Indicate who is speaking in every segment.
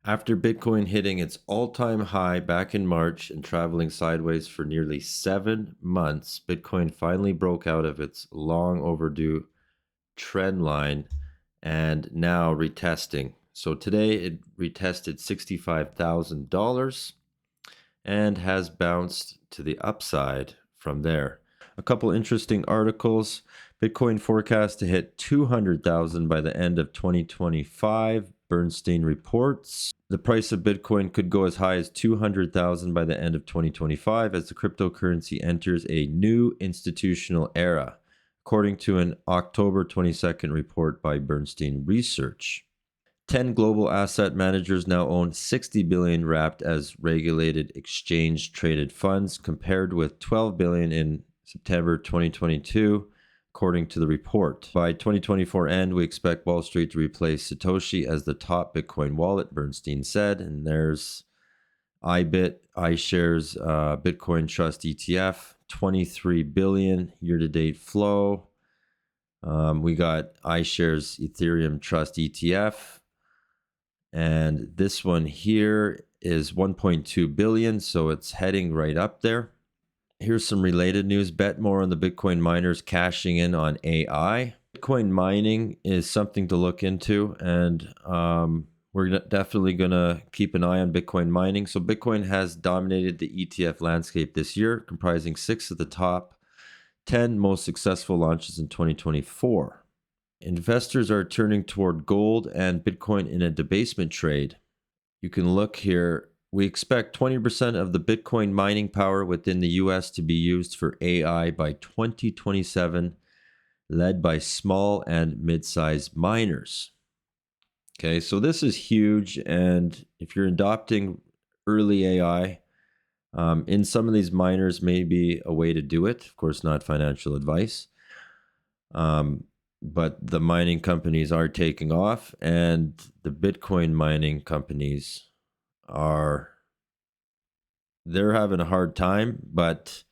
Speaker 1: After Bitcoin hitting its all-time high back in March and traveling sideways for nearly 7 months, Bitcoin finally broke out of its long overdue trend line and now retesting. So today it retested $65,000 and has bounced to the upside from there. A couple interesting articles. Bitcoin forecast to hit 200,000 by the end of 2025. Bernstein reports the price of Bitcoin could go as high as 200,000 by the end of 2025 as the cryptocurrency enters a new institutional era, according to an October 22nd report by Bernstein Research. 10 global asset managers now own 60 billion wrapped as regulated exchange traded funds, compared with 12 billion in September 2022, according to the report. By 2024 end, we expect Wall Street to replace Satoshi as the top Bitcoin wallet, Bernstein said. And there's iShares Bitcoin Trust ETF, 23 billion year-to-date flow. We got iShares Ethereum Trust ETF. And this one here is 1.2 billion, so it's heading right up there. Here's some related news. Bet more on the Bitcoin miners cashing in on AI. Bitcoin mining is something to look into, and we're definitely going to keep an eye on Bitcoin mining. So Bitcoin has dominated the ETF landscape this year, comprising 6 of the top 10 most successful launches in 2024. Investors are turning toward gold and Bitcoin in a debasement trade. You can look here. We expect 20% of the Bitcoin mining power within the US to be used for AI by 2027, led by small and mid-sized miners. Okay, so this is huge. And if you're adopting early AI, in some of these miners may be a way to do it. Of course, not financial advice. But the mining companies are taking off, and the Bitcoin mining companies they're having a hard time, but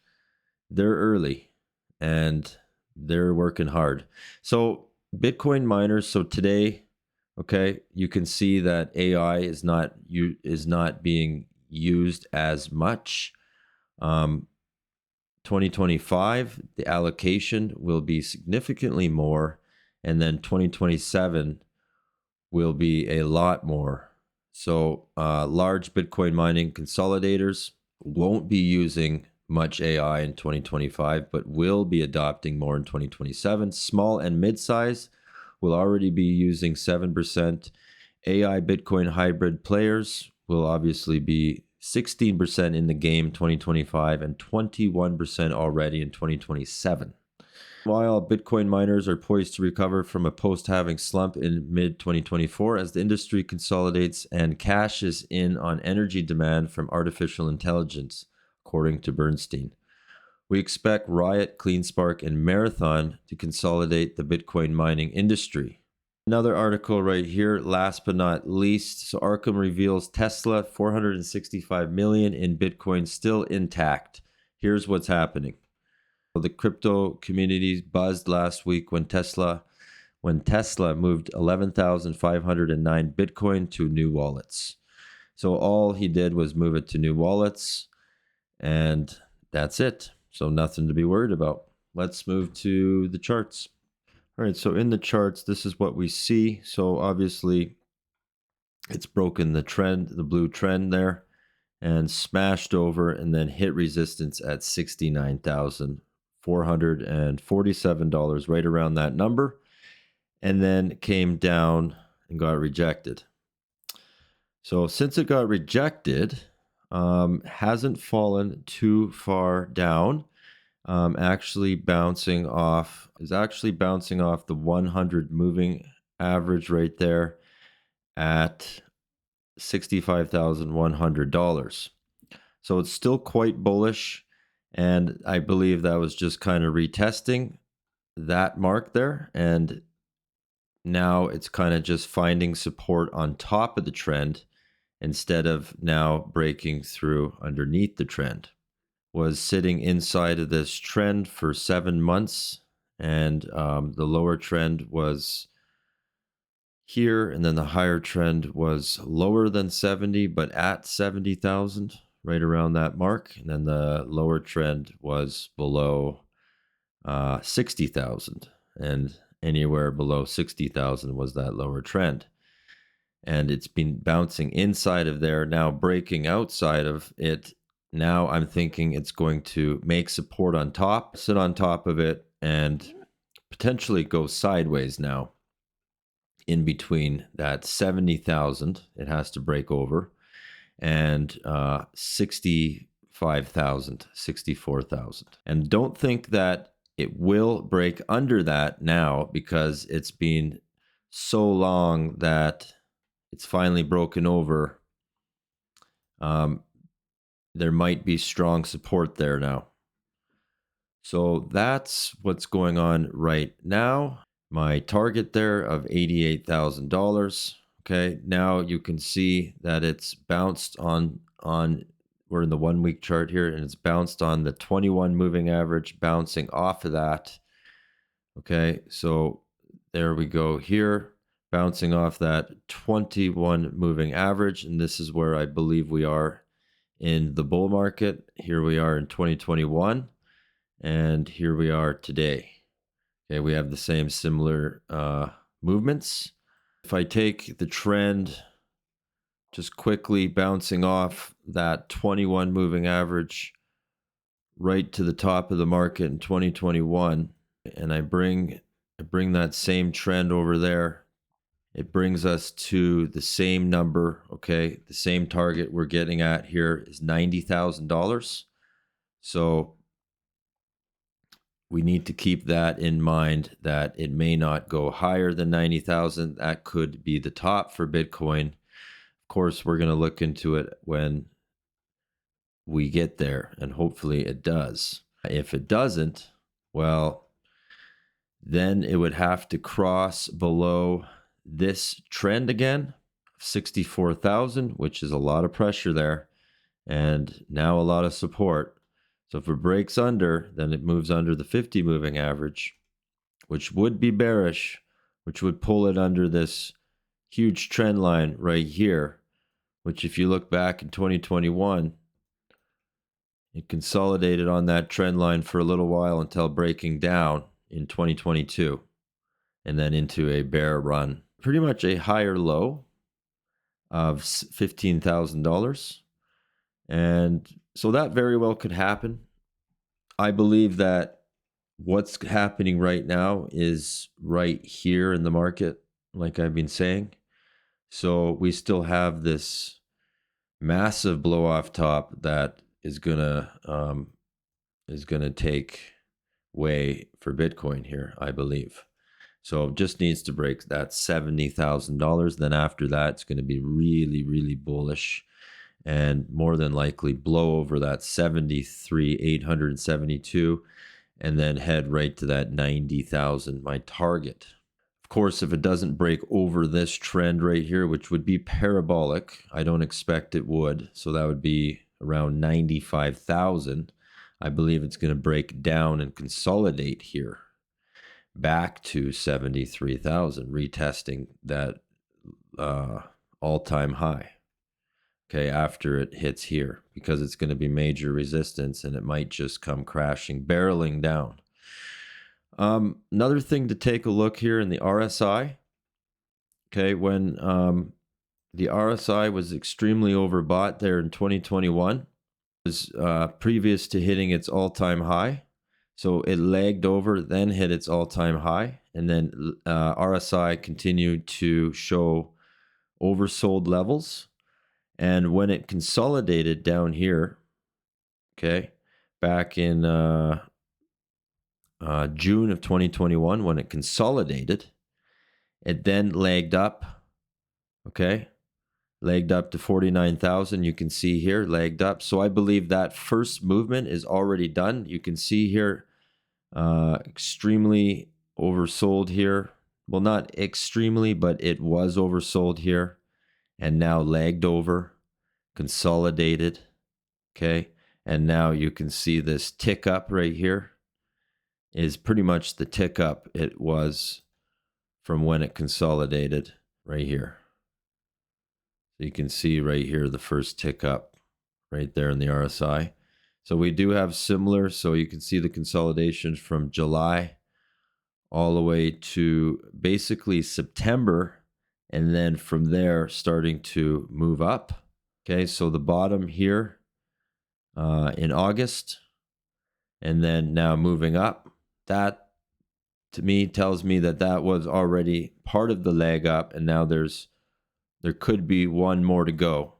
Speaker 1: they're early and they're working hard. So Bitcoin miners, so today, okay, you can see that AI is not being used as much. 2025, the allocation will be significantly more, and then 2027 will be a lot more. So large Bitcoin mining consolidators won't be using much AI in 2025, but will be adopting more in 2027. Small and mid-size will already be using 7%. AI Bitcoin hybrid players will obviously be 16% in the game 2025 and 21% already in 2027. While Bitcoin miners are poised to recover from a post-halving slump in mid-2024 as the industry consolidates and cashes in on energy demand from artificial intelligence, according to Bernstein. We expect Riot, Cleanspark, and Marathon to consolidate the Bitcoin mining industry. Another article right here, last but not least. So Arkham reveals Tesla 465 million in Bitcoin still intact. Here's what's happening. The crypto community buzzed last week when Tesla moved 11,509 Bitcoin to new wallets. So all he did was move it to new wallets, and that's it. So nothing to be worried about. Let's move to the charts. All right, so in the charts, this is what we see. So obviously, it's broken the trend, the blue trend there, and smashed over and then hit resistance at $69,447, right around that number, and then came down and got rejected. So since it got rejected, hasn't fallen too far down. Actually bouncing off the 100 moving average right there at $65,100. So it's still quite bullish, and I believe that was just kind of retesting that mark there, and now it's kind of just finding support on top of the trend instead of now breaking through underneath the trend. Was sitting inside of this trend for 7 months, and the lower trend was here, and then the higher trend was lower than 70, but at 70,000, right around that mark. And then the lower trend was below 60,000, and anywhere below 60,000 was that lower trend. And it's been bouncing inside of there, now breaking outside of it. Now I'm thinking it's going to make support on top, sit on top of it, and potentially go sideways now in between that 70,000 it has to break over and 65,000, 64,000. And don't think that it will break under that now, because it's been so long that it's finally broken over. There might be strong support there now. So that's what's going on right now. My target there of $88,000. Okay, now you can see that it's bounced on, we're in the 1 week chart here, and it's bounced on the 21 moving average, bouncing off of that. Okay, so there we go here, bouncing off that 21 moving average. And this is where I believe we are in the bull market. Here we are in 2021, and here we are today. Okay, we have the same similar movements. If I take the trend, just quickly bouncing off that 21 moving average right to the top of the market in 2021, and I bring that same trend over there, it brings us to the same number. Okay, the same target we're getting at here is $90,000. So we need to keep that in mind, that it may not go higher than 90,000. That could be the top for Bitcoin. Of course, we're going to look into it when we get there, and hopefully it does. If it doesn't, well, then it would have to cross below this trend again, 64,000, which is a lot of pressure there, and now a lot of support. So if it breaks under, then it moves under the 50 moving average, which would be bearish, which would pull it under this huge trend line right here, which if you look back in 2021, it consolidated on that trend line for a little while until breaking down in 2022, and then into a bear run. Pretty much a higher low of $15,000. And so that very well could happen. I believe that what's happening right now is right here in the market, like I've been saying. So we still have this massive blow off top that is gonna take way for Bitcoin here, I believe. So it just needs to break that $70,000. Then after that, it's going to be really, really bullish, and more than likely blow over that 73,872, and then head right to that 90,000, my target. Of course, if it doesn't break over this trend right here, which would be parabolic, I don't expect it would. So that would be around 95,000. I believe it's going to break down and consolidate here back to 73,000, retesting that all-time high. Okay, after it hits here, because it's going to be major resistance, and it might just come crashing, barreling down. Another thing to take a look here in the RSI. Okay, when the RSI was extremely overbought there in 2021, was previous to hitting its all-time high. So it lagged over, then hit its all-time high, and then RSI continued to show oversold levels. And when it consolidated down here, okay, back in June of 2021, when it consolidated, it then lagged up, okay, lagged up to 49,000. You can see here, lagged up. So I believe that first movement is already done. You can see here, extremely oversold here. Well, not extremely, but it was oversold here, and now lagged over, consolidated, okay? And now you can see this tick up right here is pretty much the tick up it was from when it consolidated. right here. So you can see right here the first tick up right there in the RSI. So we do have similar, so you can see the consolidation from July all the way to basically September, and then from there starting to move up. Okay, so the bottom here in August, and then now moving up. That to me tells me that that was already part of the leg up, and now there could be one more to go.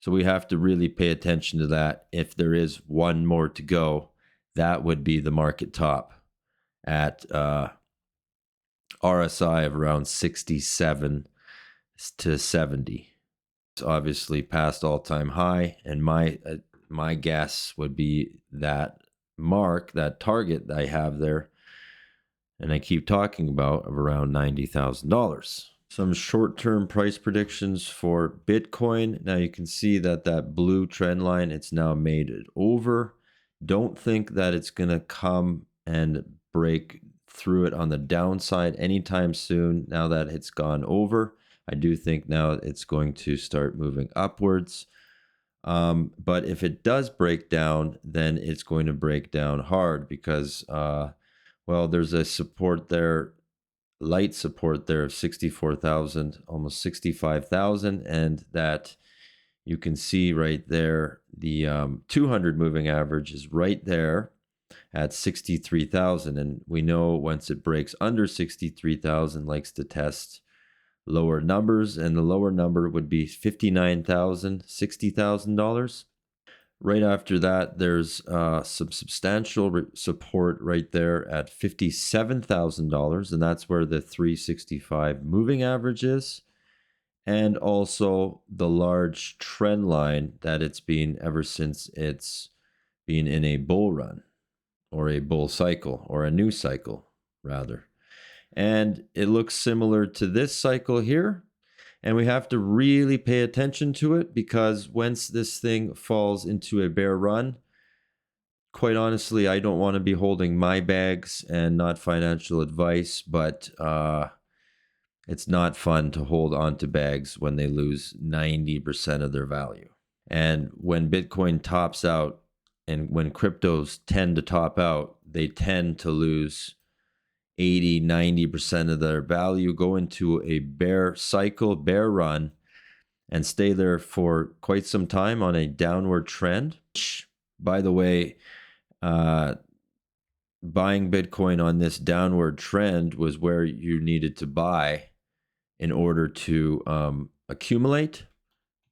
Speaker 1: So we have to really pay attention to that. If there is one more to go, that would be the market top at RSI of around 67 to 70. It's obviously past all-time high, and my guess would be that mark, that target that I have there, and I keep talking about, of around $90,000. Some short-term price predictions for Bitcoin. Now you can see that that blue trend line, it's now made it over. Don't think that it's going to come and break through it on the downside anytime soon now that it's gone over. I do think now it's going to start moving upwards. But if it does break down, then it's going to break down hard because, well, there's a support there, light support there of 64,000, almost 65,000, and that you can see right there, the 200 moving average is right there at 63,000, and we know once it breaks under 63,000, likes to test lower numbers, and the lower number would be $59,000, $60,000. Right after that, there's some substantial support right there at $57,000, and that's where the 365 moving average is, and also the large trend line that it's been ever since it's been in a bull run, or a bull cycle, or a new cycle, rather. And it looks similar to this cycle here. And we have to really pay attention to it, because once this thing falls into a bear run, quite honestly, I don't want to be holding my bags, and not financial advice, but it's not fun to hold onto bags when they lose 90% of their value. And when Bitcoin tops out, and when cryptos tend to top out, they tend to lose 80, 90% of their value, go into a bear cycle, bear run, and stay there for quite some time on a downward trend. By the way, buying Bitcoin on this downward trend was where you needed to buy in order to accumulate,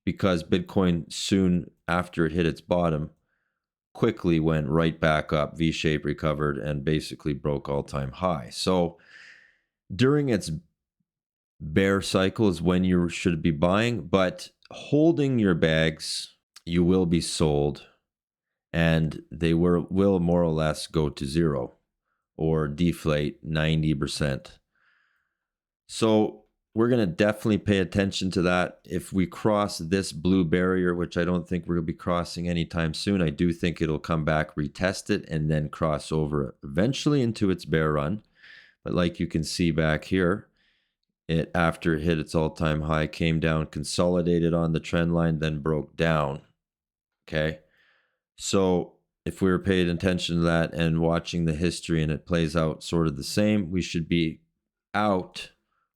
Speaker 1: because Bitcoin, soon after it hit its bottom, quickly went right back up, V-shape, recovered, and basically broke all-time high. So during its bear cycle is when you should be buying, but holding your bags, you will be sold, and they will more or less go to zero or deflate 90%. So we're going to definitely pay attention to that. If we cross this blue barrier, which I don't think we're going to be crossing anytime soon, I do think it'll come back, retest it, and then cross over eventually into its bear run. But like you can see back here, it, after it hit its all-time high, came down, consolidated on the trend line, then broke down. Okay, so if we were paying attention to that and watching the history, and it plays out sort of the same, we should be out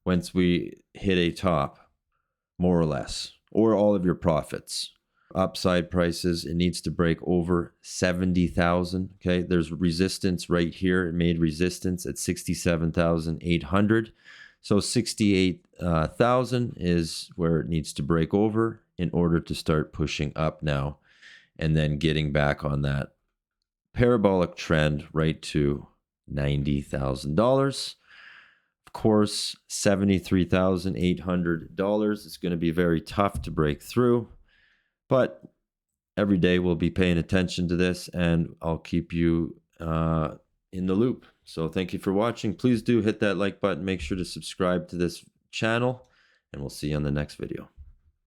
Speaker 1: once we hit a top, more or less, or all of your profits. Upside prices, it needs to break over 70,000. Okay, there's resistance right here. It made resistance at 67,800. So 68,000 is where it needs to break over in order to start pushing up now, and then getting back on that parabolic trend right to $90,000. Of course, $73,800 is going to be very tough to break through, but every day we'll be paying attention to this, and I'll keep you in the loop. So thank you for watching. Please do hit that like button. Make sure to subscribe to this channel, and we'll see you on the next video.